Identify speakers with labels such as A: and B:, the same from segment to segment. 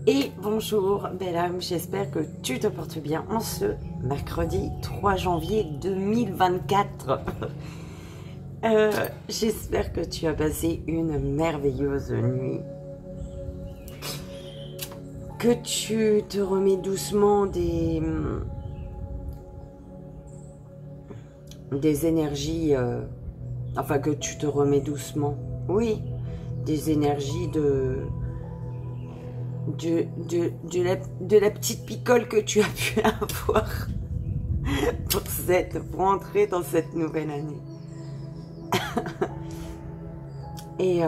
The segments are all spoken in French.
A: Et bonjour belle âme, j'espère que tu te portes bien en ce mercredi 3 janvier 2024. J'espère que tu as passé une merveilleuse nuit, que tu te remets doucement des énergies, enfin que tu te remets doucement, oui, des énergies de la petite picole que tu as pu avoir pour entrer dans cette nouvelle année. Et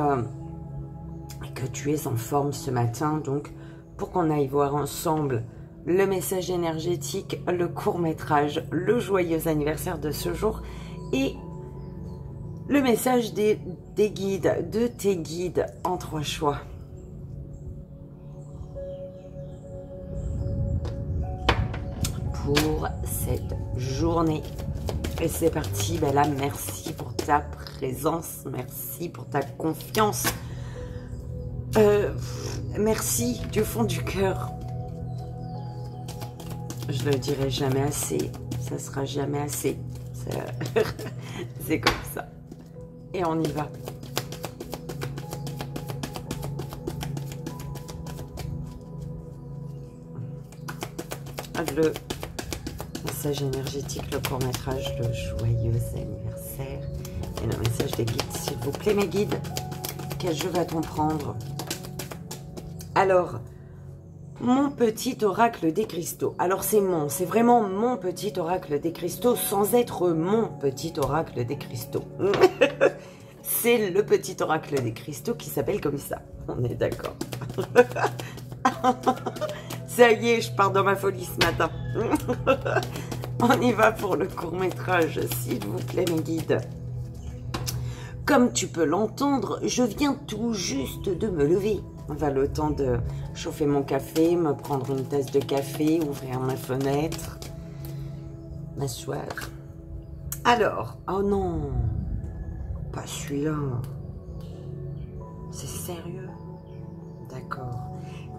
A: que tu es en forme ce matin, donc pour qu'on aille voir ensemble le message énergétique, le court-métrage, le joyeux anniversaire de ce jour et le message des guides, de tes guides en 3 choix. Pour cette journée. Et c'est parti, belle âme, merci pour ta présence, merci pour ta confiance. Merci du fond du cœur. Je le dirai jamais assez, ça sera jamais assez. C'est comme ça. Et on y va. Le message énergétique, le court-métrage, le joyeux anniversaire et le message des guides, s'il vous plaît, mes guides. Quel jeu va-t-on prendre? Alors, mon petit oracle des cristaux. Alors, c'est vraiment mon petit oracle des cristaux sans être mon petit oracle des cristaux. C'est le petit oracle des cristaux qui s'appelle comme ça. On est d'accord. Ça y est, je pars dans ma folie ce matin. On y va pour le court-métrage, s'il vous plaît, mes guides. Comme tu peux l'entendre, je viens tout juste de me lever. Enfin, le temps de chauffer mon café, me prendre une tasse de café, ouvrir ma fenêtre, m'asseoir. Alors, oh non, pas celui-là. C'est sérieux? D'accord.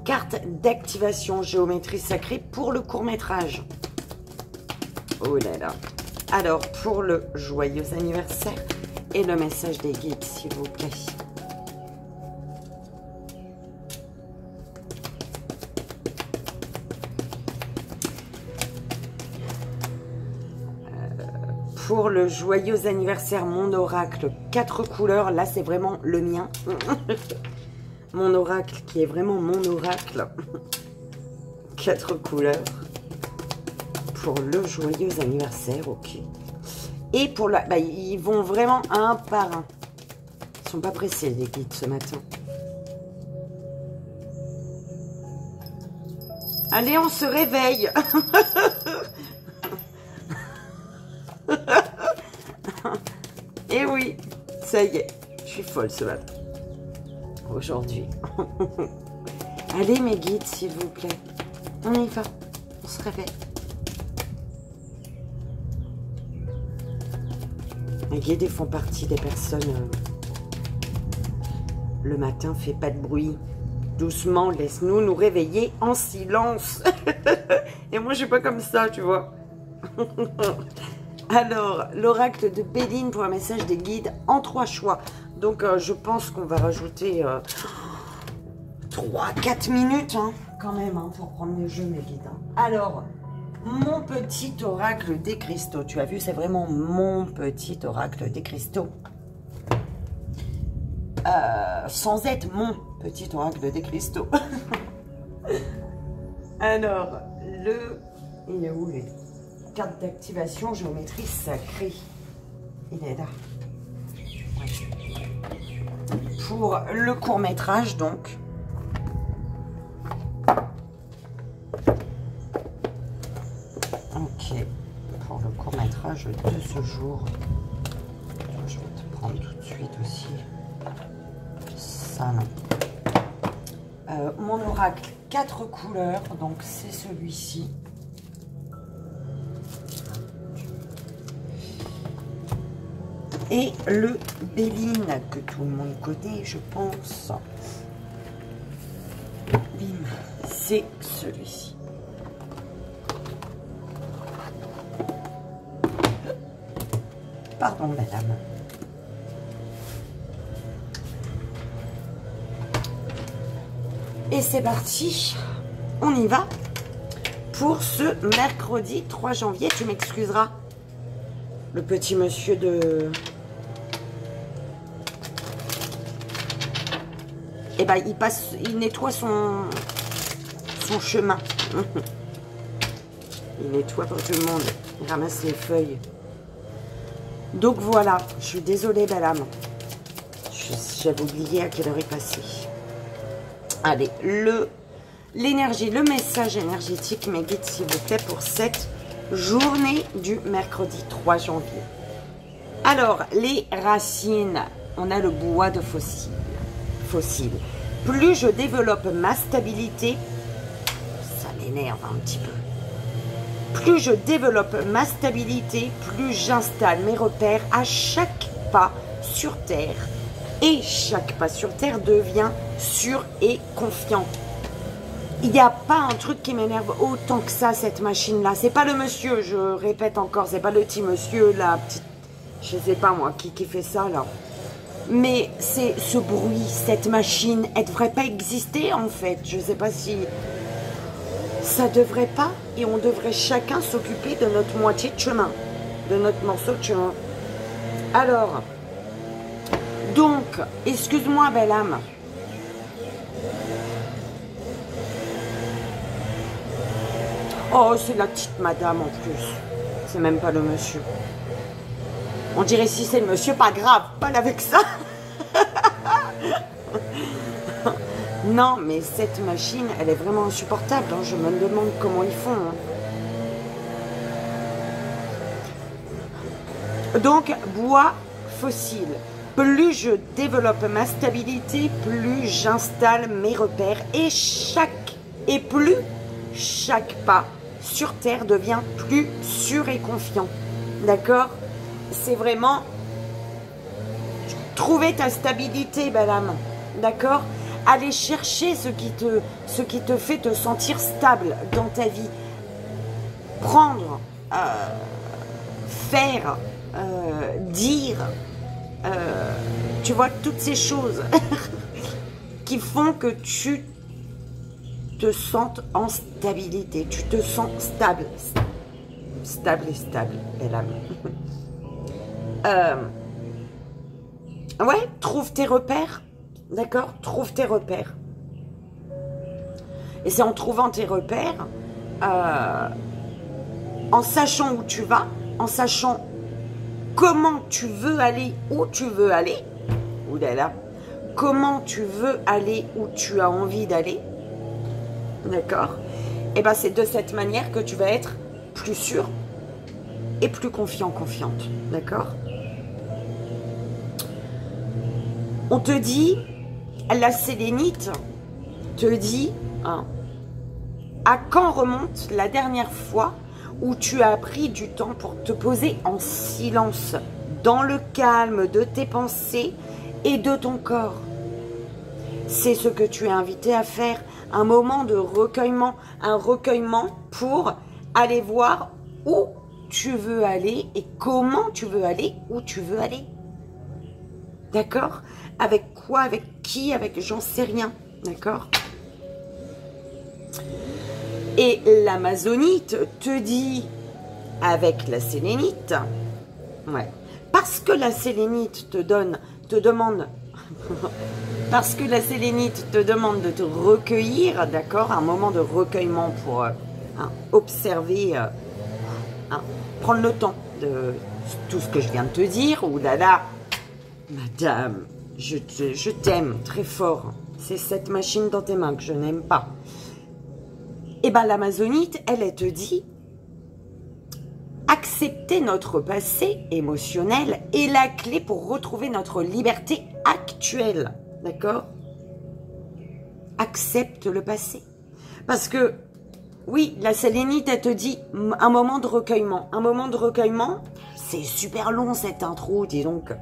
A: Carte d'activation géométrie sacrée pour le court-métrage. Oh là là. Alors, pour le joyeux anniversaire et le message des guides, s'il vous plaît. Pour le joyeux anniversaire, mon oracle, 4 couleurs. Là, c'est vraiment le mien. Mon oracle qui est vraiment mon oracle. 4 couleurs. Pour le joyeux anniversaire, ok. Et pour la... Bah, ils vont vraiment un par un. Ils sont pas pressés, les guides, ce matin. Allez, on se réveille. Et oui, ça y est, je suis folle ce matin. Aujourd'hui. Allez, mes guides, s'il vous plaît. On y va. On se réveille. Les guides, ils font partie des personnes... le matin, fais pas de bruit. Doucement, laisse-nous nous réveiller en silence. Et moi, je suis pas comme ça, tu vois. Alors, l'oracle de Béline pour un message des guides en 3 choix. Donc, je pense qu'on va rajouter 3-4 minutes, hein, quand même, hein, pour prendre le jeu, mes guides. Hein. Alors, mon petit oracle des cristaux. Tu as vu, c'est vraiment mon petit oracle des cristaux. Sans être mon petit oracle des cristaux. Alors, il est où, les cartes d'activation géométrie sacrée? Il est là. Pour le court-métrage, donc. Ok. Pour le court-métrage de ce jour. Je vais te prendre tout de suite aussi. Ça, non. Mon oracle, 4 couleurs. Donc, c'est celui-ci. Et le Béline, que tout le monde connaît, je pense. Bim, c'est celui-ci. Pardon, madame. Et c'est parti. On y va pour ce mercredi 3 janvier. Tu m'excuseras. Le petit monsieur de... Eh ben, il nettoie son chemin. Il nettoie pour tout le monde. Il ramasse les feuilles. Donc voilà, je suis désolée, belle âme. J'avais oublié à quelle heure est passée. Allez, l'énergie, le message énergétique, mes guides, s'il vous plaît, pour cette journée du mercredi 3 janvier. Alors, les racines, on a le bois de fossile. Plus je développe ma stabilité, ça m'énerve un petit peu. Plus je développe ma stabilité, plus j'installe mes repères à chaque pas sur terre. Et chaque pas sur terre devient sûr et confiant. Il n'y a pas un truc qui m'énerve autant que ça, cette machine-là. C'est pas le monsieur, je répète encore, c'est pas le petit monsieur, la petite... Je sais pas moi, qui fait ça, là. Mais c'est ce bruit, cette machine, elle devrait pas exister, en fait. Je sais pas si... Ça devrait pas, et on devrait chacun s'occuper de notre moitié de chemin. De notre morceau de chemin. Alors... Donc, excuse-moi, belle âme. Oh, c'est la petite madame en plus. C'est même pas le monsieur. On dirait si c'est le monsieur, pas grave, pas avec ça. Non, mais cette machine, elle est vraiment insupportable. Hein. Je me demande comment ils font. Hein. Donc, bois fossile. Plus je développe ma stabilité, plus j'installe mes repères et plus chaque pas sur terre devient plus sûr et confiant. D'accord? C'est vraiment trouver ta stabilité, belle âme. D'accord? Aller chercher ce qui te fait te sentir stable dans ta vie. Prendre, faire, dire... tu vois, toutes ces choses qui font que tu te sentes en stabilité. Tu te sens stable. Stable, belle âme. Ouais, trouve tes repères. D'accord? Trouve tes repères. Et c'est en trouvant tes repères, en sachant où tu vas, en sachant comment tu veux aller, où tu veux aller. Ouh là là. Comment tu veux aller, où tu as envie d'aller. D'accord? Et bien, c'est de cette manière que tu vas être plus sûr et plus confiante. D'accord? On te dit, la sélénite te dit, hein, à quand remonte la dernière fois où tu as pris du temps pour te poser en silence, dans le calme de tes pensées et de ton corps. C'est ce que tu es invité à faire, un moment de recueillement, un recueillement pour aller voir où tu veux aller et comment tu veux aller, où tu veux aller. D'accord? Avec quoi, avec qui, avec j'en sais rien. D'accord? Et l'amazonite te dit, avec la sélénite, ouais, parce que la sélénite te demande, parce que la sélénite te demande de te recueillir, d'accord, un moment de recueillement pour observer, prendre le temps de tout ce que je viens de te dire. Ouh là là, madame, je t'aime très fort. C'est cette machine dans tes mains que je n'aime pas. Et bien l'amazonite, elle te dit, accepter notre passé émotionnel est la clé pour retrouver notre liberté actuelle. D'accord? Accepte le passé. Parce que, oui, la sélénite, elle te dit un moment de recueillement. Un moment de recueillement, c'est super long cette intro, dis donc.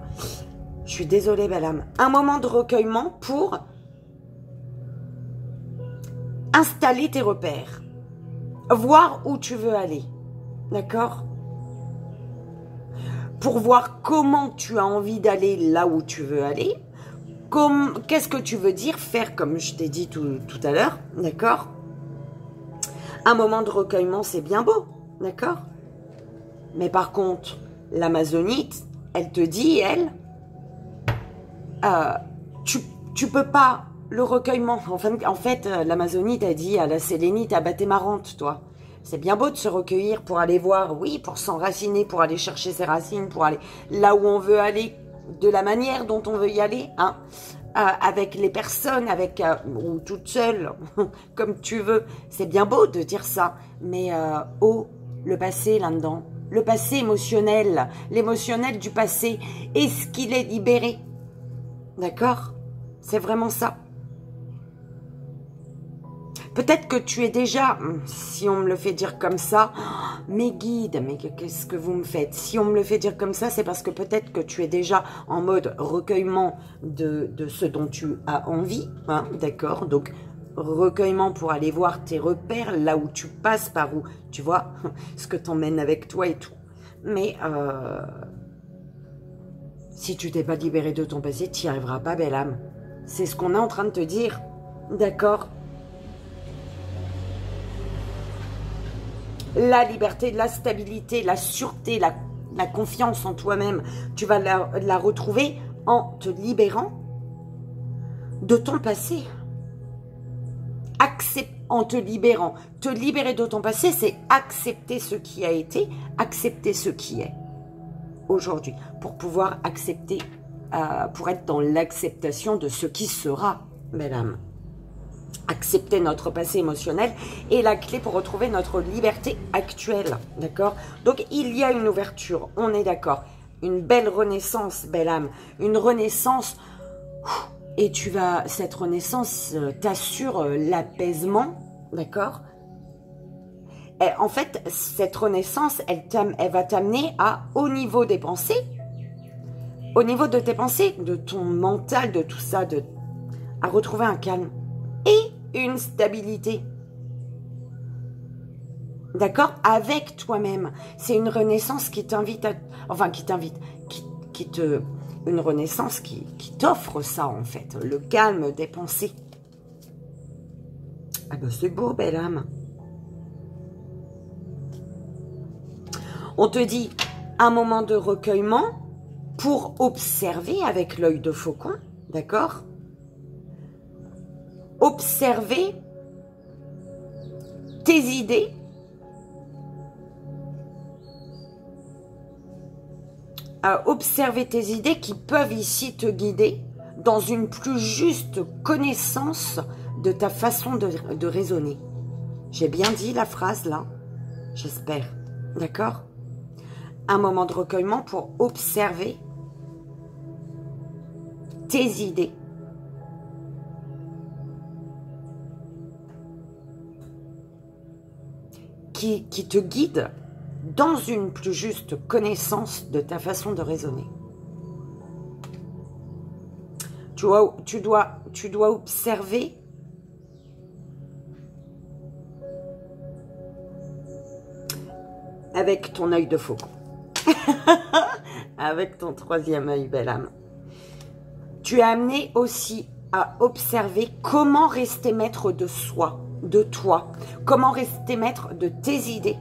A: Je suis désolée, belle âme. Un moment de recueillement pour installer tes repères. Voir où tu veux aller. D'accord? Pour voir comment tu as envie d'aller là où tu veux aller. Qu'est-ce que tu veux dire faire, comme je t'ai dit tout à l'heure. D'accord? Un moment de recueillement, c'est bien beau. D'accord? Mais par contre, l'amazonite, elle te dit, elle, tu peux pas, le recueillement. En fait, l'amazonite a dit à la sélénite, ah bah t'es marrante, toi. C'est bien beau de se recueillir pour aller voir, oui, pour s'enraciner, pour aller chercher ses racines, pour aller là où on veut aller, de la manière dont on veut y aller, hein, avec les personnes, ou toute seule, comme tu veux. C'est bien beau de dire ça, mais le passé là-dedans, le passé émotionnel, l'émotionnel du passé, est-ce qu'il est libéré? D'accord? C'est vraiment ça. Peut-être que tu es déjà, si on me le fait dire comme ça, mes guides, mais qu'est-ce que vous me faites? Si on me le fait dire comme ça, c'est parce que peut-être que tu es déjà en mode recueillement de ce dont tu as envie, hein, d'accord? Donc, recueillement pour aller voir tes repères, là où tu passes, par où, tu vois, ce que t'emmènes avec toi et tout. Mais, si tu t'es pas libéré de ton passé, tu n'y arriveras pas, belle âme. C'est ce qu'on est en train de te dire, d'accord? La liberté, la stabilité, la sûreté, la confiance en toi-même, tu vas la retrouver en te libérant de ton passé. En te libérant. Te libérer de ton passé, c'est accepter ce qui a été, accepter ce qui est aujourd'hui, pour pouvoir accepter, pour être dans l'acceptation de ce qui sera, belle âme. Accepter notre passé émotionnel est la clé pour retrouver notre liberté actuelle, d'accord? Donc, il y a une ouverture, on est d'accord. Une belle renaissance, belle âme. Une renaissance, et cette renaissance t'assure l'apaisement, d'accord? En fait, cette renaissance, elle va t'amener au niveau des pensées, au niveau de tes pensées, de ton mental, de tout ça, à retrouver un calme et une stabilité. D'accord? Avec toi-même. C'est une renaissance qui t'invite à... Enfin, une renaissance qui t'offre ça, en fait. Le calme des pensées. Ah ben, c'est beau, belle âme. On te dit un moment de recueillement pour observer avec l'œil de faucon. D'accord? Observer tes idées, observer tes idées qui peuvent ici te guider dans une plus juste connaissance de ta façon de raisonner. J'ai bien dit la phrase là? J'espère. D'accord? Un moment de recueillement pour observer tes idées. Qui te guide dans une plus juste connaissance de ta façon de raisonner. Tu dois observer avec ton œil de faucon. Avec ton troisième œil, belle âme. Tu es amené aussi à observer comment rester maître de soi, de toi. Comment rester maître de tes idées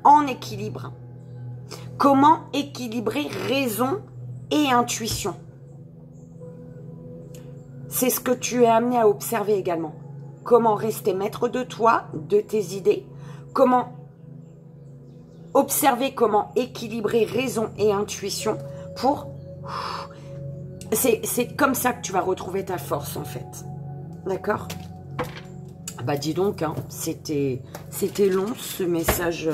A: en équilibre. Comment équilibrer raison et intuition. C'est ce que tu es amené à observer également. Comment rester maître de toi, de tes idées. Comment observer, comment équilibrer raison et intuition pour... C'est comme ça que tu vas retrouver ta force, en fait. D'accord? Bah dis donc, hein, c'était long ce message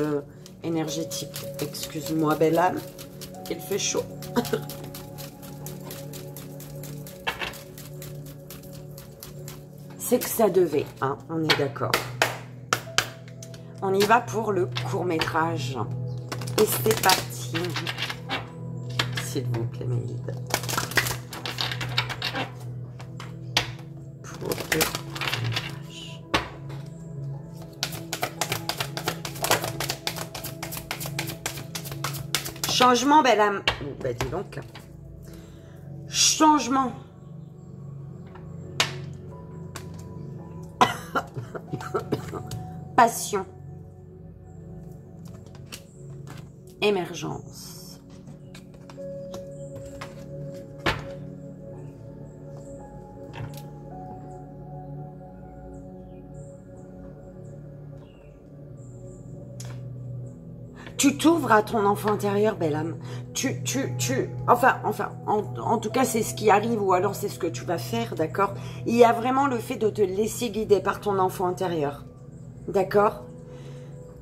A: énergétique. Excuse-moi, belle âme, qu'il fait chaud. C'est que ça devait, hein, on est d'accord. On y va pour le court-métrage. Et c'est parti. S'il vous plaît, mes guides. Pour le court-métrage. Changement, belle âme. Ben dis donc. Changement. Passion. Émergence. Tu t'ouvres à ton enfant intérieur, belle âme. En tout cas, c'est ce qui arrive, ou alors c'est ce que tu vas faire, d'accord? Il y a vraiment le fait de te laisser guider par ton enfant intérieur, d'accord?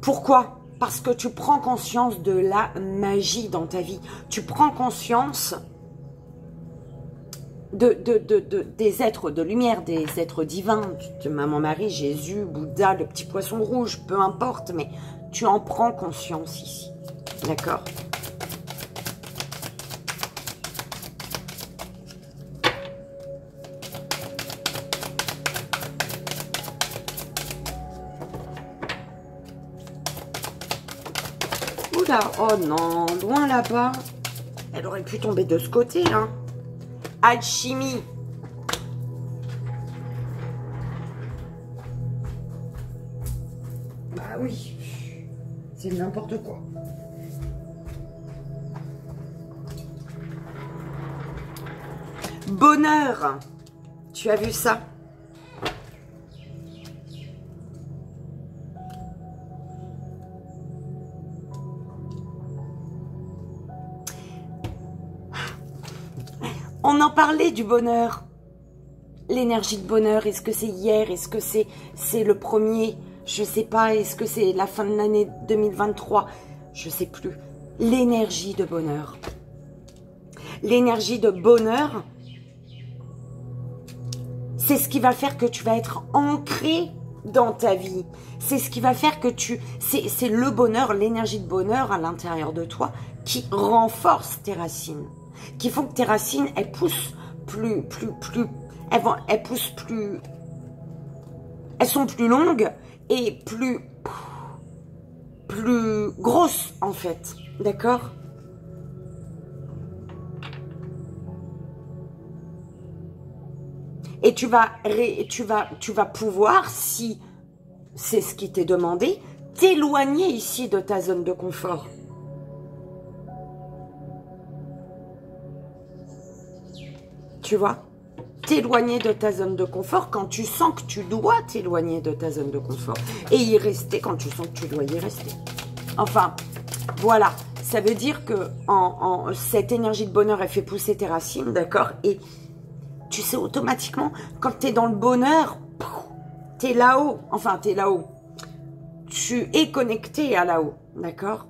A: Pourquoi? Parce que tu prends conscience de la magie dans ta vie. Tu prends conscience des êtres de lumière, des êtres divins, de Maman Marie, Jésus, Bouddha, le petit poisson rouge, peu importe, mais tu en prends conscience ici. D'accord? Oula, oh non, loin là-bas. Elle aurait pu tomber de ce côté, hein. Alchimie. Bah oui, c'est n'importe quoi. Bonheur. Tu as vu ça? On en parlait du bonheur. L'énergie de bonheur, est-ce que c'est hier? Est-ce que c'est le premier? Je sais pas. Est-ce que c'est la fin de l'année 2023? Je sais plus. L'énergie de bonheur. L'énergie de bonheur, c'est ce qui va faire que tu vas être ancré dans ta vie. C'est ce qui va faire que c'est le bonheur, l'énergie de bonheur à l'intérieur de toi qui renforce tes racines. Qui font que tes racines, elles poussent elles poussent plus, elles sont plus longues et plus grosses en fait, d'accord? Et tu vas pouvoir, si c'est ce qui t'est demandé, t'éloigner ici de ta zone de confort. Tu vois, t'éloigner de ta zone de confort quand tu sens que tu dois t'éloigner de ta zone de confort. Et y rester quand tu sens que tu dois y rester. Enfin, voilà. Ça veut dire que cette énergie de bonheur, elle fait pousser tes racines, d'accord? Et tu sais, automatiquement, quand tu es dans le bonheur, tu es là-haut. Enfin, tu es là-haut. Tu es connecté à là-haut, d'accord?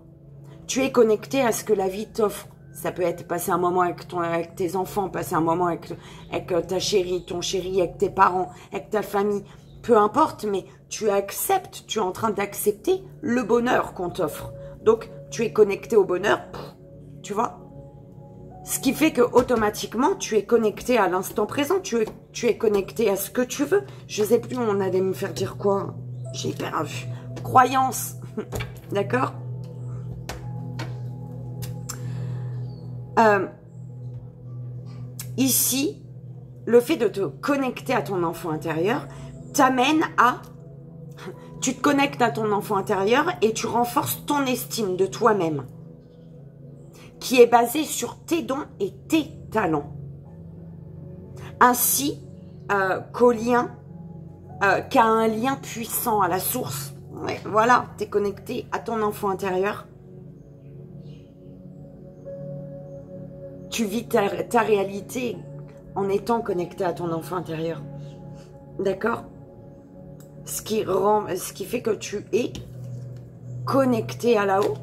A: Tu es connecté à ce que la vie t'offre. Ça peut être passer un moment avec tes enfants, passer un moment avec ta chérie, ton chéri, avec tes parents, avec ta famille. Peu importe, mais tu acceptes, tu es en train d'accepter le bonheur qu'on t'offre. Donc, tu es connecté au bonheur, tu vois? Ce qui fait que automatiquement, tu es connecté à l'instant présent, tu es connecté à ce que tu veux. Je sais plus, on allait me faire dire quoi? J'ai perdu. Croyance, d'accord? Ici, le fait de te connecter à ton enfant intérieur t'amène à... Tu te connectes à ton enfant intérieur et tu renforces ton estime de toi-même, qui est basée sur tes dons et tes talents. Ainsi qu'à un lien puissant à la source. Ouais, voilà, tu es connecté à ton enfant intérieur. Tu vis ta réalité en étant connecté à ton enfant intérieur. D'accord? Ce qui fait que tu es connecté à là-haut.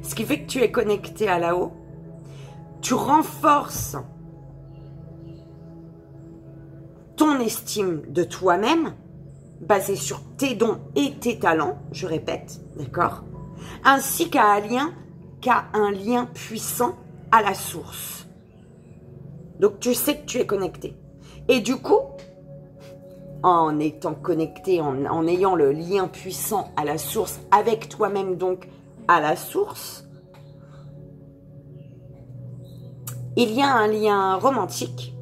A: Ce qui fait que tu es connecté à là-haut. Tu renforces ton estime de toi-même, basée sur tes dons et tes talents, je répète, d'accord? Ainsi qu'à un lien puissant à la source. Donc, tu sais que tu es connecté. Et du coup, en étant connecté, en ayant le lien puissant à la source, avec toi-même donc à la source, il y a un lien romantique,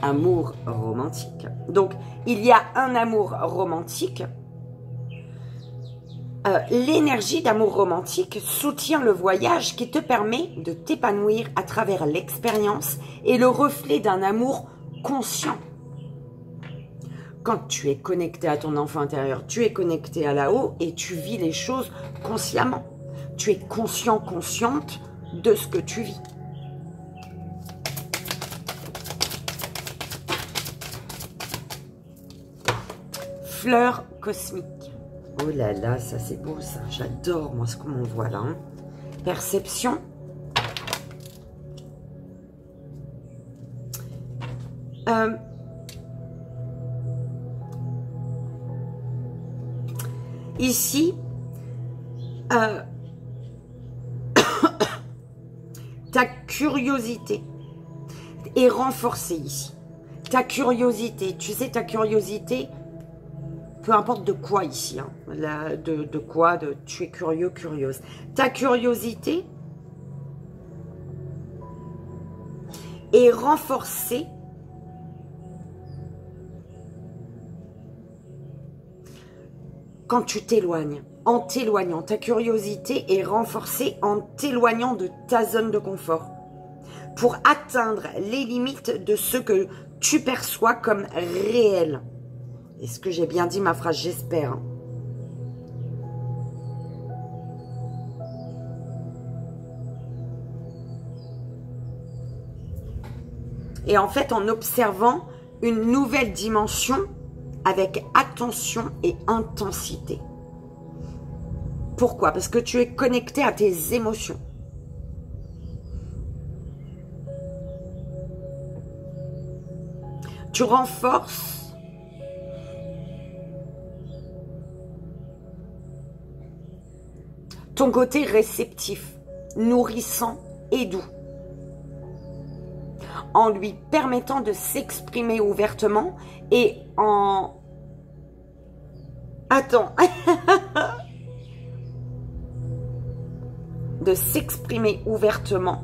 A: amour romantique. Donc, il y a un amour romantique. L'énergie d'amour romantique soutient le voyage qui te permet de t'épanouir à travers l'expérience et le reflet d'un amour conscient. Quand tu es connecté à ton enfant intérieur, tu es connecté à là-haut et tu vis les choses consciemment. Tu es conscient, consciente de ce que tu vis. Fleur cosmique. Oh là là, ça c'est beau ça. J'adore moi ce qu'on voit là. Hein. Perception. Ici, ta curiosité est renforcée ici. Ta curiosité, tu sais, ta curiosité, peu importe de quoi ici, hein, de quoi, tu es curieux, curieuse. Ta curiosité est renforcée quand tu t'éloignes. En t'éloignant, ta curiosité est renforcée en t'éloignant de ta zone de confort pour atteindre les limites de ce que tu perçois comme réel. Est-ce que j'ai bien dit ma phrase? J'espère. Et en fait, en observant une nouvelle dimension avec attention et intensité. Pourquoi? Parce que tu es connecté à tes émotions. Tu renforces ton côté réceptif, nourrissant et doux, en lui permettant de s'exprimer ouvertement et en... Attends. de s'exprimer ouvertement,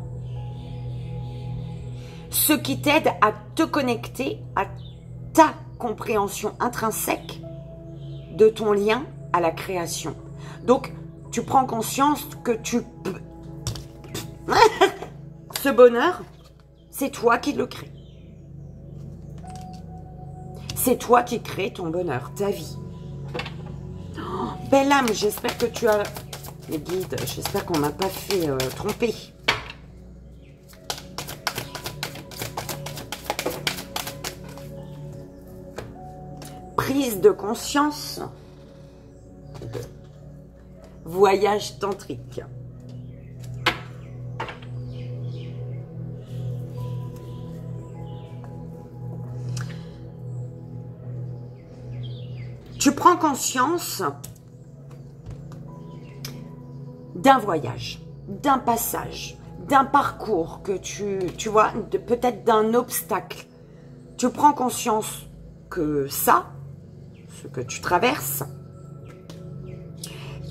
A: ce qui t'aide à te connecter à ta compréhension intrinsèque de ton lien à la création. Donc, tu prends conscience que tu peux... Ce bonheur, c'est toi qui le crée. C'est toi qui crée ton bonheur, ta vie. Oh, belle âme, j'espère que tu as... Les guides, j'espère qu'on m'a pas fait tromper. Prise de conscience. Voyage tantrique. Tu prends conscience d'un voyage, d'un passage, d'un parcours que tu vois, peut-être d'un obstacle. Tu prends conscience que ça, ce que tu traverses,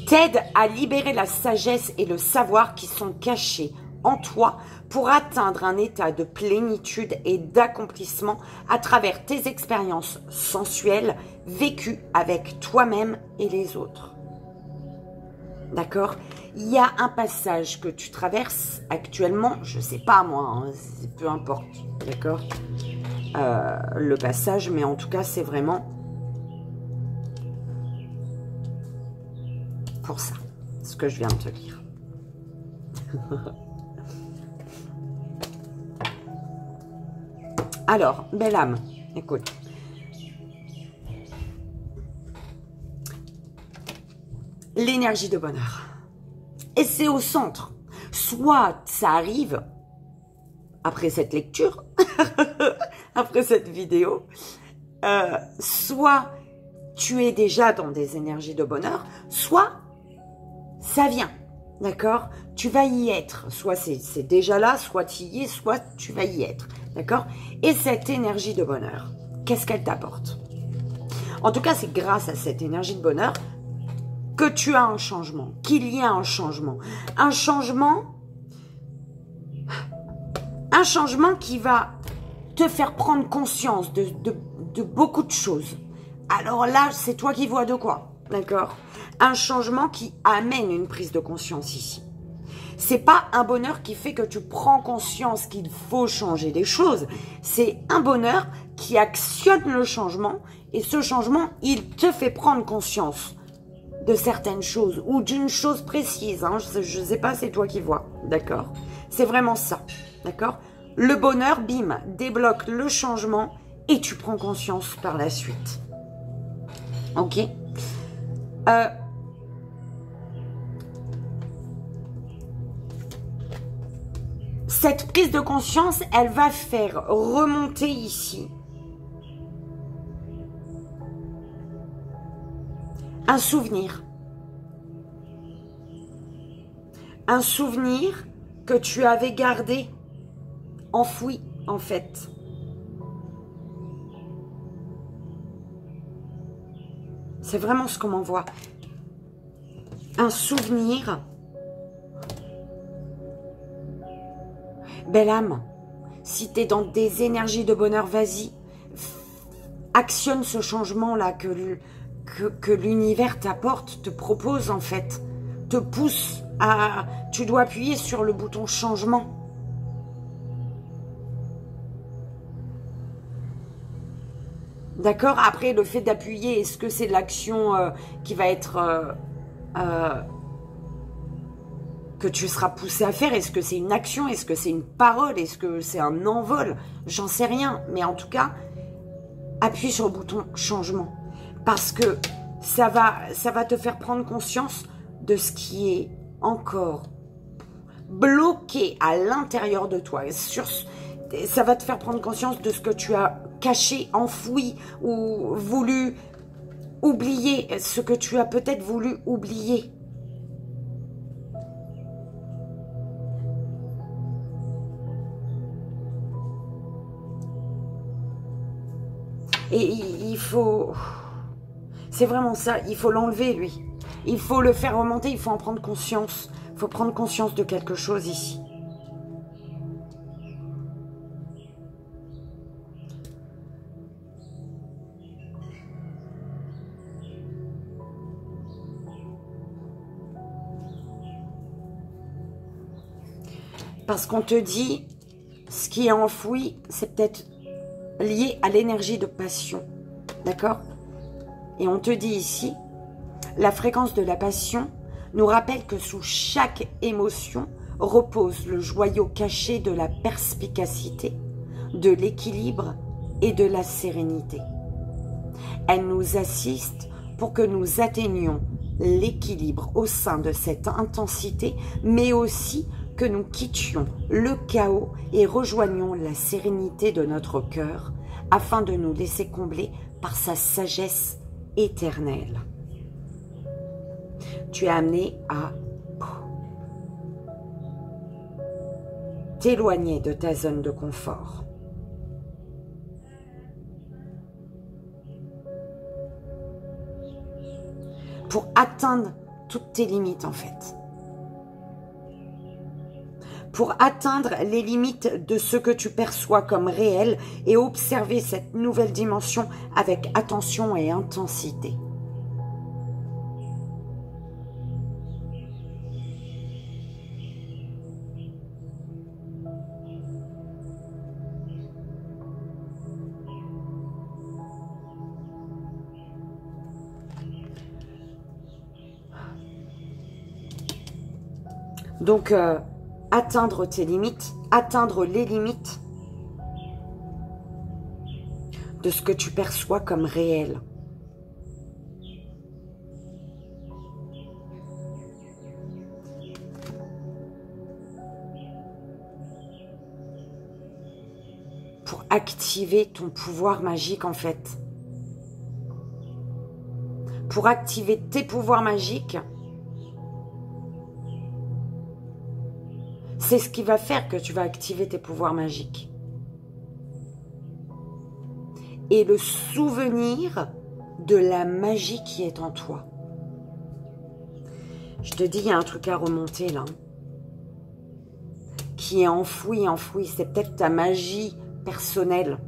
A: t'aide à libérer la sagesse et le savoir qui sont cachés en toi pour atteindre un état de plénitude et d'accomplissement à travers tes expériences sensuelles vécues avec toi-même et les autres. D'accord? Il y a un passage que tu traverses actuellement, je ne sais pas moi, hein, peu importe, d'accord? Le passage, mais en tout cas, c'est vraiment pour ça, ce que je viens de te lire. Alors, belle âme, écoute. L'énergie de bonheur. Et c'est au centre. Soit ça arrive après cette lecture, après cette vidéo, soit tu es déjà dans des énergies de bonheur, soit ça vient. D'accord? Tu vas y être. Soit c'est déjà là, soit tu y es, soit tu vas y être. D'accord? Et cette énergie de bonheur, qu'est-ce qu'elle t'apporte? En tout cas, c'est grâce à cette énergie de bonheur que tu as un changement, qu'il y a un changement. Un changement qui va te faire prendre conscience de beaucoup de choses. Alors là, c'est toi qui vois de quoi, d'accord? Un changement qui amène une prise de conscience ici. C'est pas un bonheur qui fait que tu prends conscience qu'il faut changer les choses. C'est un bonheur qui actionne le changement et ce changement, il te fait prendre conscience de certaines choses ou d'une chose précise. Hein. Je sais pas, c'est toi qui vois, d'accord? C'est vraiment ça, d'accord? Le bonheur, bim, débloque le changement et tu prends conscience par la suite. Ok? Cette prise de conscience, elle va faire remonter ici un souvenir. Un souvenir que tu avais gardé, enfoui en fait. C'est vraiment ce qu'on m'envoie. Un souvenir. Belle âme, si tu es dans des énergies de bonheur, vas-y. Actionne ce changement-là que l'univers t'apporte, te propose en fait. Te pousse à... Tu dois appuyer sur le bouton changement. D'accord? Après, le fait d'appuyer, est-ce que c'est l'action qui va être... que tu seras poussé à faire? Est-ce que c'est une action? Est-ce que c'est une parole? Est-ce que c'est un envol? J'en sais rien. Mais en tout cas, appuie sur le bouton changement. Parce que ça va te faire prendre conscience de ce qui est encore bloqué à l'intérieur de toi. Ça va te faire prendre conscience de ce que tu as caché, enfoui ou voulu oublier. Ce que tu as peut-être voulu oublier. Et il faut... C'est vraiment ça, il faut l'enlever, lui. Il faut le faire remonter, il faut en prendre conscience. Il faut prendre conscience de quelque chose ici. Parce qu'on te dit, ce qui est enfoui, c'est peut-être lié à l'énergie de passion. D'accord? Et on te dit ici, la fréquence de la passion nous rappelle que sous chaque émotion repose le joyau caché de la perspicacité, de l'équilibre et de la sérénité. Elle nous assiste pour que nous atteignions l'équilibre au sein de cette intensité, mais aussi que nous quittions le chaos et rejoignions la sérénité de notre cœur afin de nous laisser combler par sa sagesse éternelle. Tu es amené à t'éloigner de ta zone de confort. Pour atteindre toutes tes limites en fait. Pour atteindre les limites de ce que tu perçois comme réel et observer cette nouvelle dimension avec attention et intensité. Donc, atteindre tes limites, atteindre les limites de ce que tu perçois comme réel. Pour activer ton pouvoir magique en fait. Pour activer tes pouvoirs magiques, C'est ce qui va faire que tu vas activer tes pouvoirs magiques. Et le souvenir de la magie qui est en toi. Je te dis, il y a un truc à remonter là. Qui est enfoui. C'est peut-être ta magie personnelle.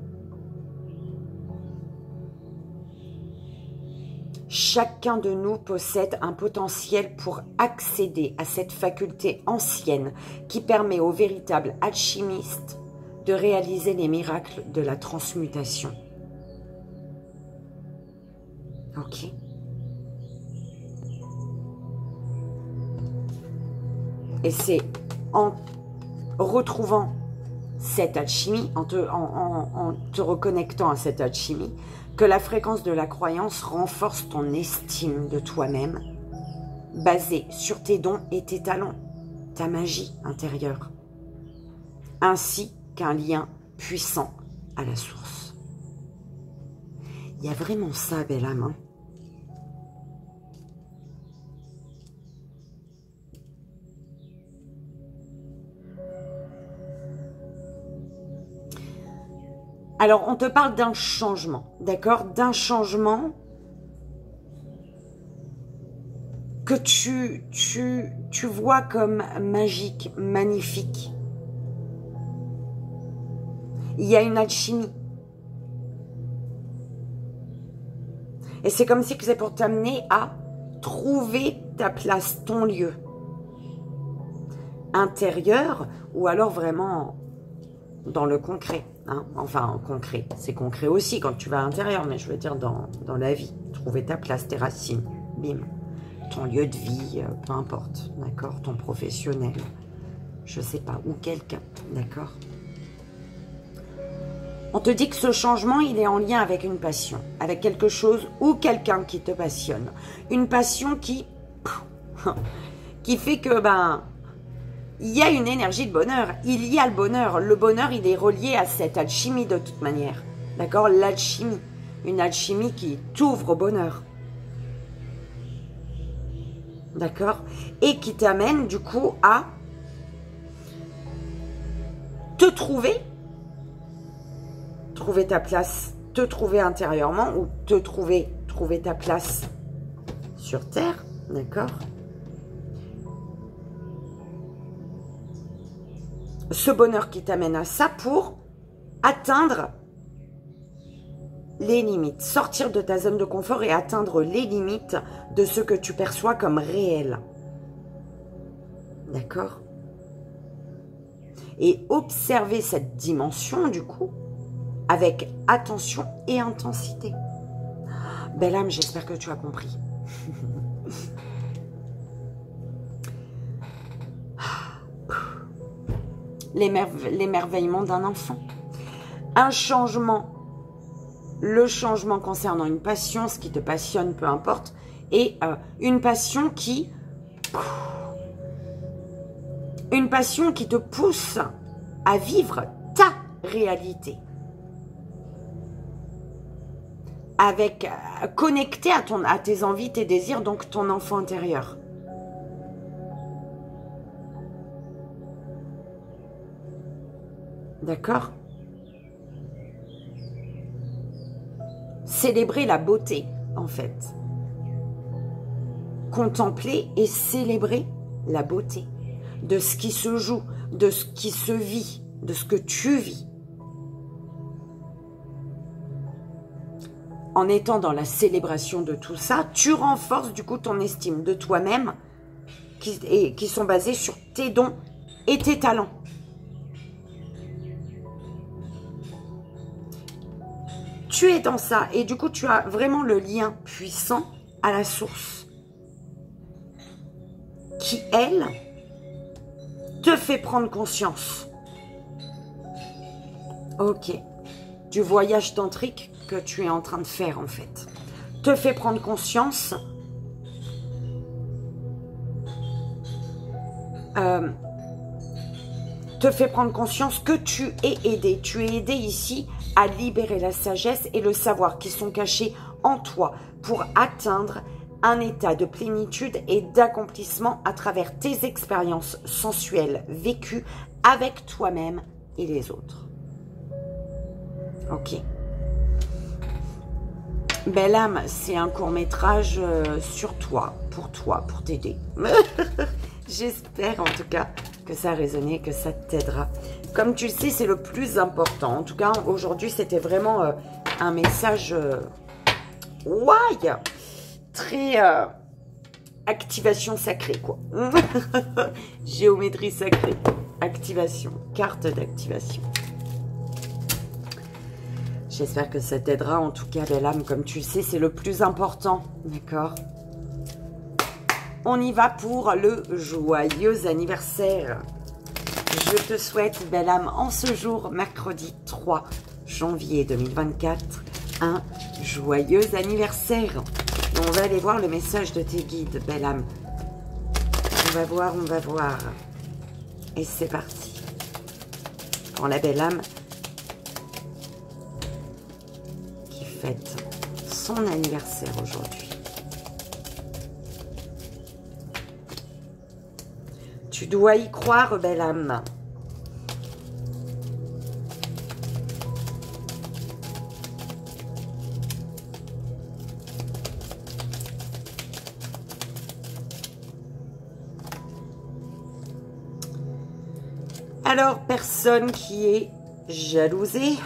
A: Chacun de nous possède un potentiel pour accéder à cette faculté ancienne qui permet aux véritables alchimistes de réaliser les miracles de la transmutation. Ok. Et c'est en retrouvant cette alchimie, en te reconnectant à cette alchimie, que la fréquence de la croyance renforce ton estime de toi-même, basée sur tes dons et tes talents, ta magie intérieure, ainsi qu'un lien puissant à la source. Il y a vraiment ça, belle âme, hein. Alors, on te parle d'un changement, d'accord? D'un changement que tu vois comme magique, magnifique. Il y a une alchimie. Et c'est comme si c'est pour t'amener à trouver ta place, ton lieu intérieur, ou alors vraiment dans le concret. Hein? Enfin, concret, c'est concret aussi quand tu vas à l'intérieur, mais je veux dire dans la vie. Trouver ta place, tes racines, bim. Ton lieu de vie, peu importe, d'accord? Ton professionnel, je sais pas, ou quelqu'un, d'accord? On te dit que ce changement, il est en lien avec une passion, avec quelque chose ou quelqu'un qui te passionne. Une passion qui fait que, il y a une énergie de bonheur. Il y a le bonheur. Le bonheur, il est relié à cette alchimie de toute manière. D'accord? L'alchimie. Une alchimie qui t'ouvre au bonheur. D'accord? Et qui t'amène, du coup, à te trouver ta place, te trouver intérieurement ou trouver ta place sur Terre. D'accord? Ce bonheur qui t'amène à ça pour atteindre les limites, sortir de ta zone de confort et atteindre les limites de ce que tu perçois comme réel. D'accord? Et observer cette dimension, du coup, avec attention et intensité. Belle âme, j'espère que tu as compris. L'émerveillement d'un enfant. Un changement. Le changement concernant une passion, ce qui te passionne, peu importe. Et une passion qui te pousse à vivre ta réalité. Avec connecté à tes envies, tes désirs, donc ton enfant intérieur. D'accord? Célébrer la beauté, en fait. Contempler et célébrer la beauté de ce qui se joue, de ce qui se vit, de ce que tu vis. En étant dans la célébration de tout ça, tu renforces du coup ton estime de toi-même qui sont basés sur tes dons et tes talents. Tu es dans ça et du coup tu as vraiment le lien puissant à la source qui, elle, te fait prendre conscience. Ok. Du voyage tantrique que tu es en train de faire en fait. Te fait prendre conscience que tu es aidé. Tu es aidé ici à libérer la sagesse et le savoir qui sont cachés en toi pour atteindre un état de plénitude et d'accomplissement à travers tes expériences sensuelles vécues avec toi-même et les autres. Ok. Belle âme, c'est un court-métrage sur toi, pour t'aider. J'espère en tout cas que ça a résonné, que ça t'aidera. Comme tu le sais, c'est le plus important. En tout cas, aujourd'hui, c'était vraiment un message très activation sacrée, quoi. Géométrie sacrée. Activation. Carte d'activation. J'espère que ça t'aidera. En tout cas, belle âme, comme tu le sais, c'est le plus important. D'accord? On y va pour le joyeux anniversaire. Je te souhaite, belle âme, en ce jour, mercredi 3 janvier 2024, un joyeux anniversaire. On va aller voir le message de tes guides, belle âme. On va voir, on va voir. Et c'est parti. Pour la belle âme qui fête son anniversaire aujourd'hui. Tu dois y croire, belle âme. Alors, personne qui est jalousée.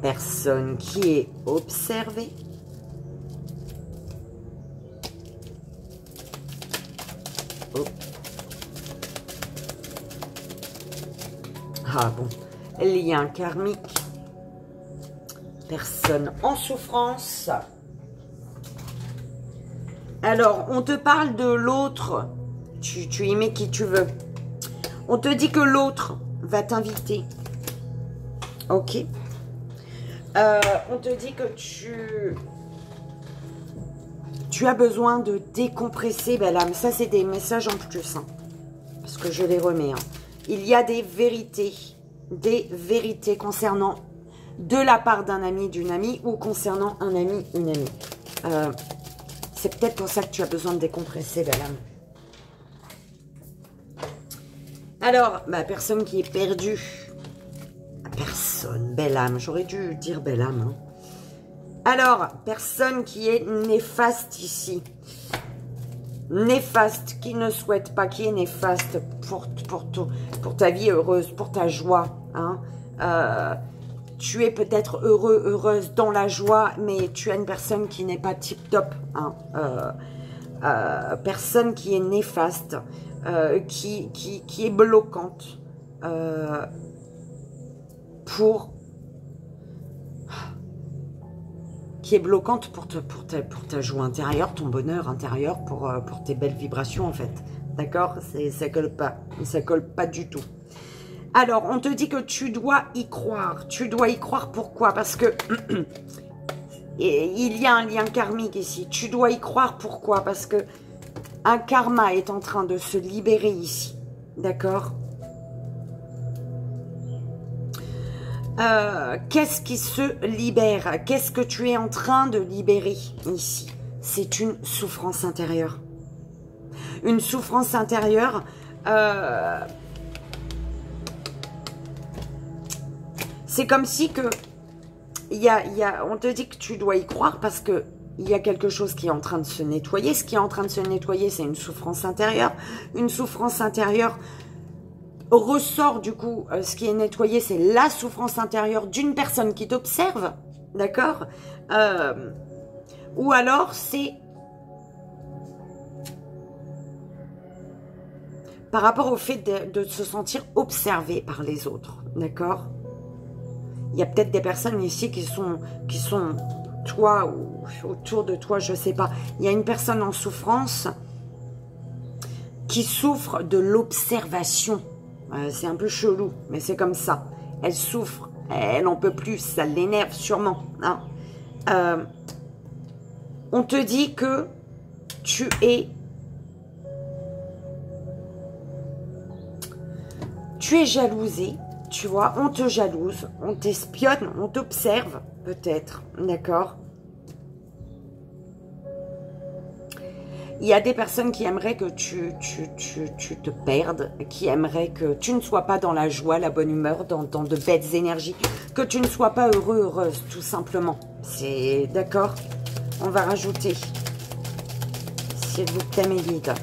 A: Personne qui est observée. Oh. Ah bon. Lien karmique. Personne en souffrance. Alors, on te parle de l'autre. Tu y mets qui tu veux. On te dit que l'autre va t'inviter. Ok. On te dit que tu as besoin de décompresser, belle âme. Ça, c'est des messages en plus. Hein, parce que je les remets. Hein. Il y a des vérités concernant de la part d'un ami, d'une amie, ou concernant un ami, une amie. C'est peut-être pour ça que tu as besoin de décompresser, belle âme. Alors, personne qui est perdue. Personne, belle âme. J'aurais dû dire belle âme. Hein. Alors, personne qui est néfaste ici. Néfaste, qui ne souhaite pas, qui est néfaste pour ta vie heureuse, pour ta joie. Hein. Tu es peut-être heureux, heureuse dans la joie, mais tu as une personne qui n'est pas tip-top. Hein. Personne qui est néfaste, qui est bloquante pour ta joie intérieure, ton bonheur intérieur, pour tes belles vibrations en fait. D'accord? Ça colle pas. Ça colle pas du tout. Alors, on te dit que tu dois y croire. Tu dois y croire pourquoi? Parce que il y a un lien karmique ici. Tu dois y croire pourquoi? Parce que un karma est en train de se libérer ici. D'accord? Qu'est-ce qui se libère? Qu'est-ce que tu es en train de libérer ici? C'est une souffrance intérieure. Une souffrance intérieure. C'est comme si que on te dit que tu dois y croire parce que il y a quelque chose qui est en train de se nettoyer. Ce qui est en train de se nettoyer, c'est une souffrance intérieure. Une souffrance intérieure ressort du coup, ce qui est nettoyé, c'est la souffrance intérieure d'une personne qui t'observe, d'accord? Ou alors c'est par rapport au fait de se sentir observé par les autres, d'accord? Il y a peut-être des personnes ici qui sont toi ou autour de toi, je sais pas. Il y a une personne en souffrance qui souffre de l'observation. C'est un peu chelou, mais c'est comme ça. Elle souffre, elle n'en peut plus, ça l'énerve sûrement. Hein. On te dit que tu Tu es jalousé, tu vois, on te jalouse, on t'espionne, on t'observe, peut-être, d'accord? Il y a des personnes qui aimeraient que tu te perdes, qui aimeraient que tu ne sois pas dans la joie, la bonne humeur, dans de belles énergies, que tu ne sois pas heureux, heureuse, tout simplement. C'est d'accord? On va rajouter, s'il vous plaît, mes guides.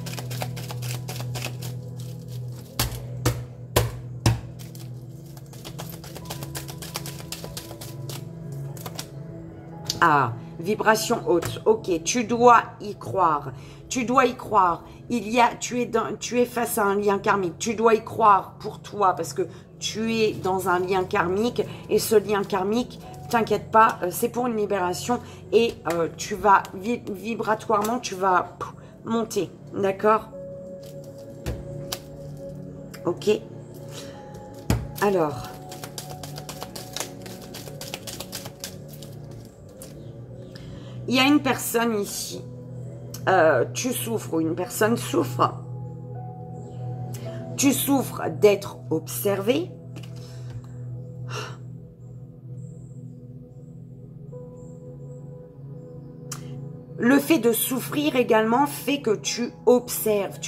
A: Ah, vibration haute. Ok, tu dois y croire. Tu dois y croire. Tu es face à un lien karmique. Tu dois y croire pour toi parce que tu es dans un lien karmique et ce lien karmique, t'inquiète pas, c'est pour une libération et tu vas vibratoirement, tu vas monter, d'accord? Ok. Alors. Il y a une personne ici, tu souffres ou une personne souffre. Tu souffres d'être observé. Le fait de souffrir également fait que tu observes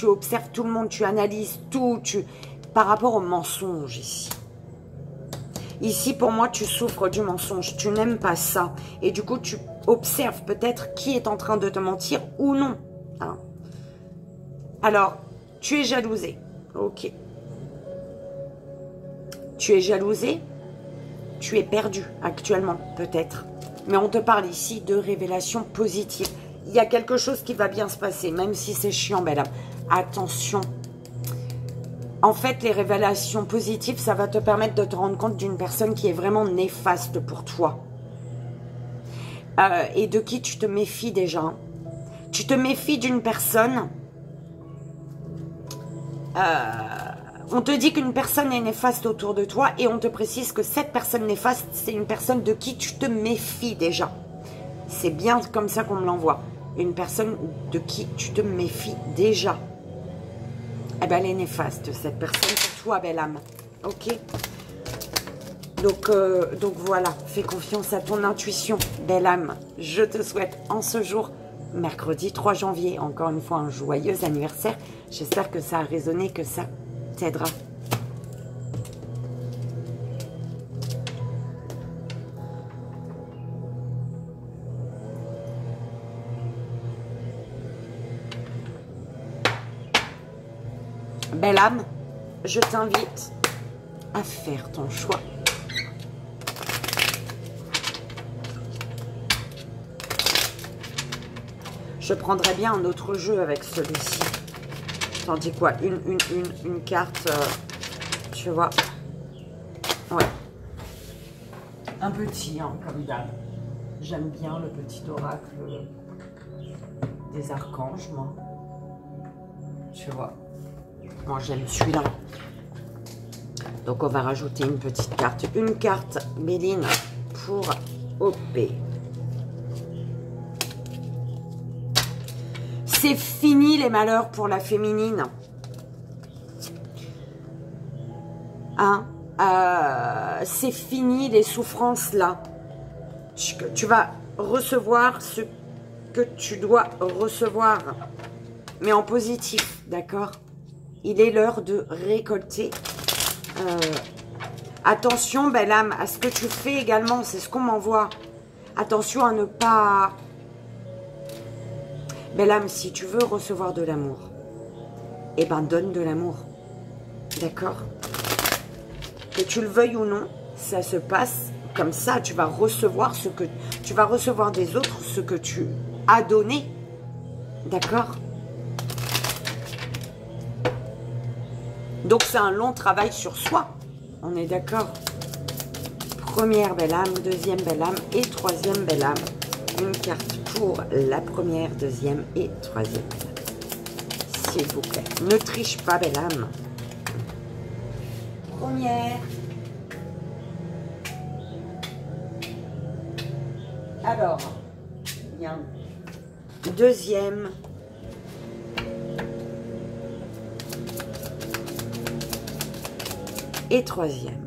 A: tout le monde, tu analyses tout, par rapport au mensonge ici. Ici, pour moi, tu souffres du mensonge, tu n'aimes pas ça. Et du coup, tu observes peut-être qui est en train de te mentir ou non. Hein. Alors, tu es jalousé. Ok. Tu es jalousé. Tu es perdu actuellement, peut-être. Mais on te parle ici de révélations positives. Il y a quelque chose qui va bien se passer, même si c'est chiant, belle âme. Attention. En fait, les révélations positives, ça va te permettre de te rendre compte d'une personne qui est vraiment néfaste pour toi. Et de qui tu te méfies déjà. Tu te méfies d'une personne. On te dit qu'une personne est néfaste autour de toi et on te précise que cette personne néfaste, c'est une personne de qui tu te méfies déjà. C'est bien comme ça qu'on me l'envoie. Une personne de qui tu te méfies déjà. Eh ben, elle est néfaste, cette personne, pour toi, belle âme. Ok? Donc voilà, fais confiance à ton intuition, belle âme. Je te souhaite en ce jour, mercredi 3 janvier, encore une fois, un joyeux anniversaire. J'espère que ça a résonné, que ça t'aidera. Belle âme, je t'invite à faire ton choix. Je prendrais bien un autre jeu avec celui-ci. Tandis quoi, une carte, tu vois. Ouais. Un petit, hein, comme d'hab. J'aime bien le petit oracle des archanges, moi. Tu vois. Moi, j'aime celui-là. Donc, on va rajouter une petite carte. Une carte Béline pour OP. C'est fini les malheurs pour la féminine. Hein? C'est fini les souffrances là. Tu vas recevoir ce que tu dois recevoir. Mais en positif, d'accord? Il est l'heure de récolter. Attention, belle âme, à ce que tu fais également. C'est ce qu'on m'envoie. Attention à ne pas... Belle âme, si tu veux recevoir de l'amour, eh ben donne de l'amour. D'accord? Que tu le veuilles ou non, ça se passe comme ça. Tu vas recevoir des autres ce que tu as donné. D'accord? Donc c'est un long travail sur soi. On est d'accord? Première belle âme, deuxième belle âme et troisième belle âme. Une carte pour la première, deuxième et troisième. S'il vous plaît. Ne triche pas, belle âme. Première. Alors, bien. Deuxième. Et troisième.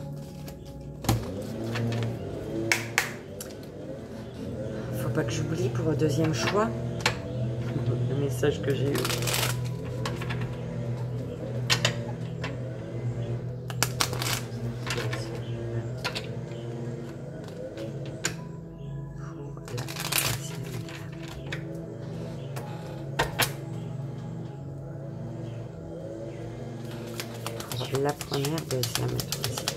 A: Faut pas que j'oublie pour le deuxième choix. Le message que j'ai eu. La première, deuxième et troisième.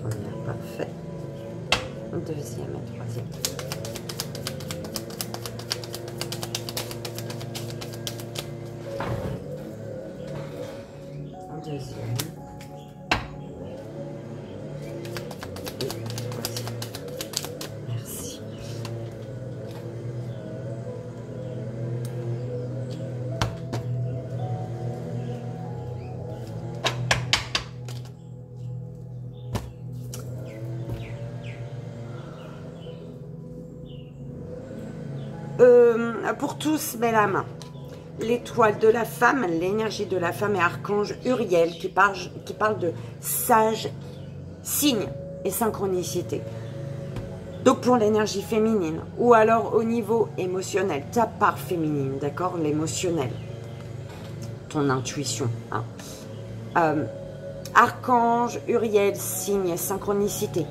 A: Première, parfait. Deuxième et troisième. Deuxième. Et troisième. Merci. Pour tous, belle âme, l'étoile de la femme, l'énergie de la femme et archange Uriel qui parle de sage, signe et synchronicité. Donc pour l'énergie féminine ou alors au niveau émotionnel, ta part féminine, d'accord, l'émotionnel, ton intuition. Hein. Archange Uriel, signe et synchronicité.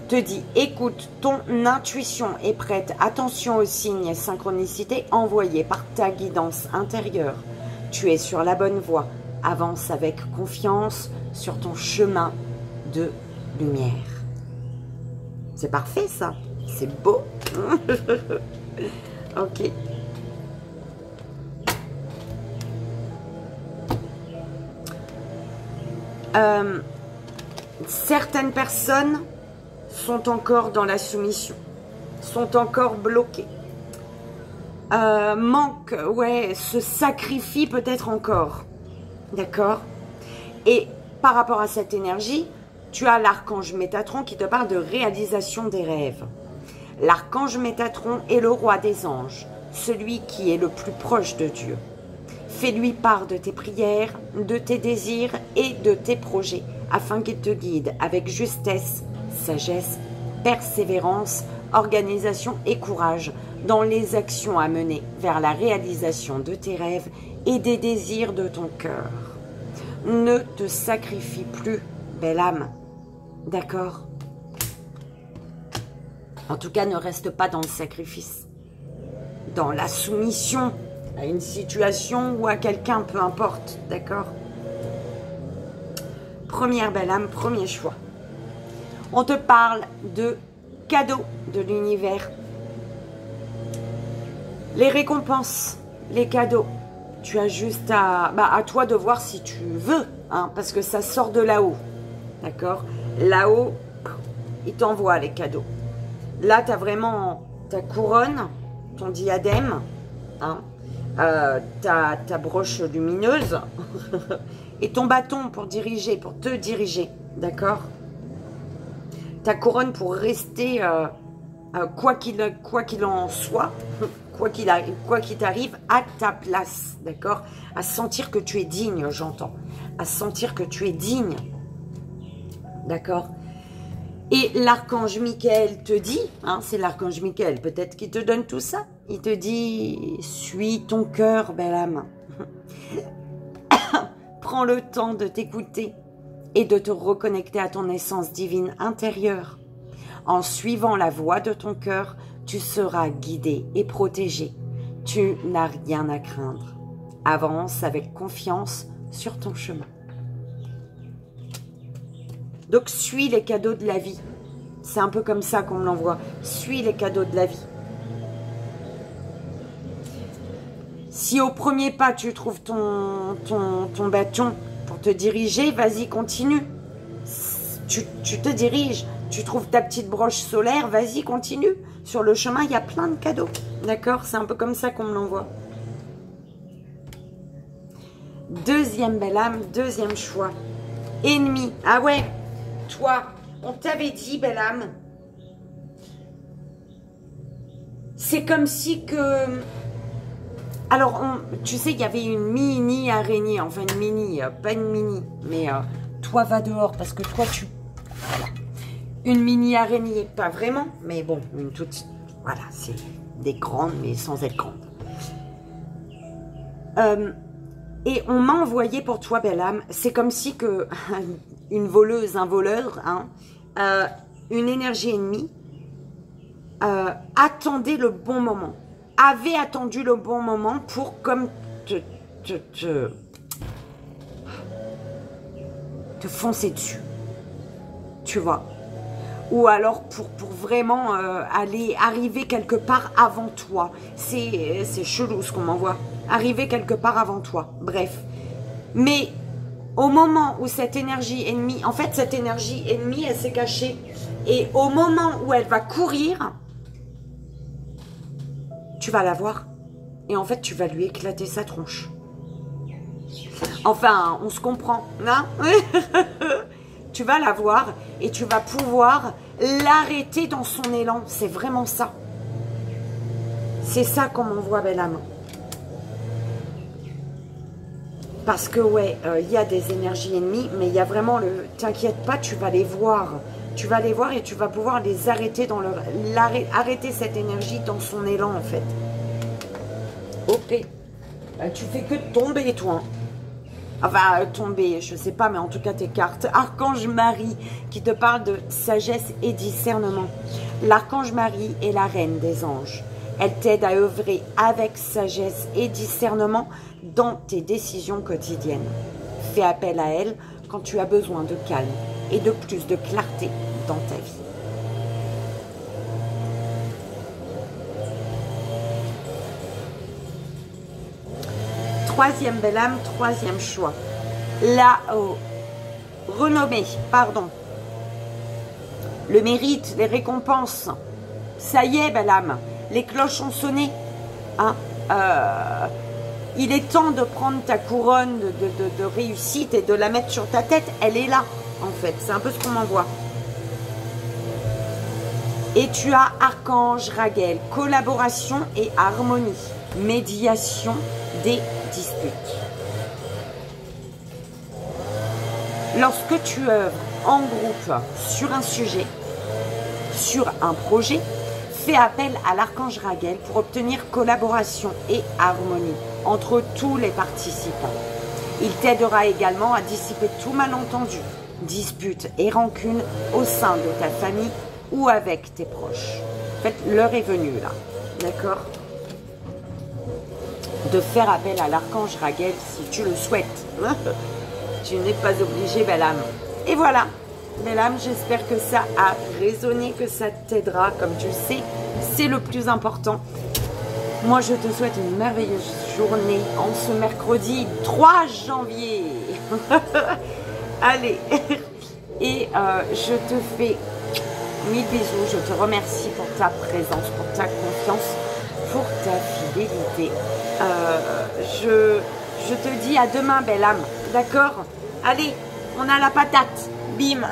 A: Te dit, écoute, ton intuition est prête. Attention aux signes et synchronicités envoyés par ta guidance intérieure. Tu es sur la bonne voie. Avance avec confiance sur ton chemin de lumière. C'est parfait, ça. C'est beau. Ok. Certaines personnes sont encore dans la soumission, sont encore bloquées, manquent, ouais, se sacrifient peut-être encore, d'accord? Et par rapport à cette énergie, tu as l'archange Métatron qui te parle de réalisation des rêves. L'archange Métatron est le roi des anges, celui qui est le plus proche de Dieu. Fais-lui part de tes prières, de tes désirs et de tes projets, afin qu'il te guide avec justesse, sagesse, persévérance, organisation et courage dans les actions à mener vers la réalisation de tes rêves et des désirs de ton cœur. Ne te sacrifie plus, belle âme. D'accord? En tout cas, ne reste pas dans le sacrifice, dans la soumission à une situation ou à quelqu'un, peu importe. D'accord? Première belle âme, premier choix. On te parle de cadeaux de l'univers. Les récompenses, les cadeaux. Tu as juste à toi de voir si tu veux, hein, parce que ça sort de là-haut. D'accord? Là-haut, il t'envoie les cadeaux. Là, tu as vraiment ta couronne, ton diadème, hein, ta broche lumineuse et ton bâton pour diriger, pour te diriger. D'accord? Ta couronne pour rester, quoi qu'il en soit, quoi qu'il t'arrive, à ta place, d'accord? À sentir que tu es digne, j'entends. À sentir que tu es digne, d'accord? Et l'archange Michael te dit, hein, c'est l'archange Michael peut-être qui te donne tout ça, il te dit, suis ton cœur, belle âme. Prends le temps de t'écouter et de te reconnecter à ton essence divine intérieure. En suivant la voie de ton cœur, tu seras guidé et protégé. Tu n'as rien à craindre. Avance avec confiance sur ton chemin. Donc, suis les cadeaux de la vie. C'est un peu comme ça qu'on me l'envoie. Suis les cadeaux de la vie. Si au premier pas, tu trouves ton bâton pour te diriger, vas-y, continue. Tu te diriges. Tu trouves ta petite broche solaire, vas-y, continue. Sur le chemin, il y a plein de cadeaux. D'accord? C'est un peu comme ça qu'on me l'envoie. Deuxième belle âme, deuxième choix. Ennemi. Ah ouais, toi, on t'avait dit, belle âme. C'est comme si que... Alors, tu sais, il y avait une mini araignée, enfin une mini, pas une mini, mais toi va dehors parce que toi tu... Voilà. Une mini araignée, pas vraiment, mais bon, une toute... Voilà, c'est des grandes, mais sans être grandes. Et on m'a envoyé pour toi, belle âme, c'est comme si que une voleuse, un voleur, hein, une énergie ennemie, attendait le bon moment, avait attendu le bon moment pour comme te foncer dessus, tu vois, ou alors pour vraiment arriver quelque part avant toi. C'est chelou ce qu'on m'envoie, arriver quelque part avant toi, bref. Mais au moment où cette énergie ennemie, en fait cette énergie ennemie, elle s'est cachée, et au moment où elle va courir, tu vas la voir, et en fait, tu vas lui éclater sa tronche. Enfin, on se comprend, hein? Tu vas la voir, et tu vas pouvoir l'arrêter dans son élan. C'est vraiment ça. C'est ça qu'on m'envoie, belle âme. Parce que, ouais, il y a des énergies ennemies, mais il y a vraiment le... T'inquiète pas, tu vas les voir. Tu vas les voir et tu vas pouvoir les arrêter dans leur... Arrêter cette énergie dans son élan, en fait. Ok. Tu fais que tomber, toi. Enfin, tomber, je sais pas, mais en tout cas, tes cartes. Archange Marie, qui te parle de sagesse et discernement. L'archange Marie est la reine des anges. Elle t'aide à œuvrer avec sagesse et discernement dans tes décisions quotidiennes. Fais appel à elle quand tu as besoin de calme et de plus de clarté dans ta vie. Troisième belle âme, troisième choix. La renommée, pardon. Le mérite, les récompenses. Ça y est, belle âme. Les cloches ont sonné. Hein, il est temps de prendre ta couronne de réussite et de la mettre sur ta tête. Elle est là, en fait. C'est un peu ce qu'on m'envoie. Et tu as Archange Raguel, collaboration et harmonie, médiation des disputes. Lorsque tu œuvres en groupe sur un sujet, sur un projet, fais appel à l'Archange Raguel pour obtenir collaboration et harmonie entre tous les participants. Il t'aidera également à dissiper tout malentendu, disputes et rancunes au sein de ta famille ou avec tes proches. En fait, l'heure est venue là, d'accord? De faire appel à l'Archange Raguel si tu le souhaites. Tu n'es pas obligé, belle âme. Et voilà, belle âme, j'espère que ça a résonné, que ça t'aidera. Comme tu le sais, c'est le plus important. Moi, je te souhaite une merveilleuse journée en ce mercredi 3 janvier. Allez, et je te fais 1000 bisous. Je te remercie pour ta présence, pour ta confiance, pour ta fidélité. Je te dis à demain, belle âme. D'accord? Allez, on a la patate. Bim.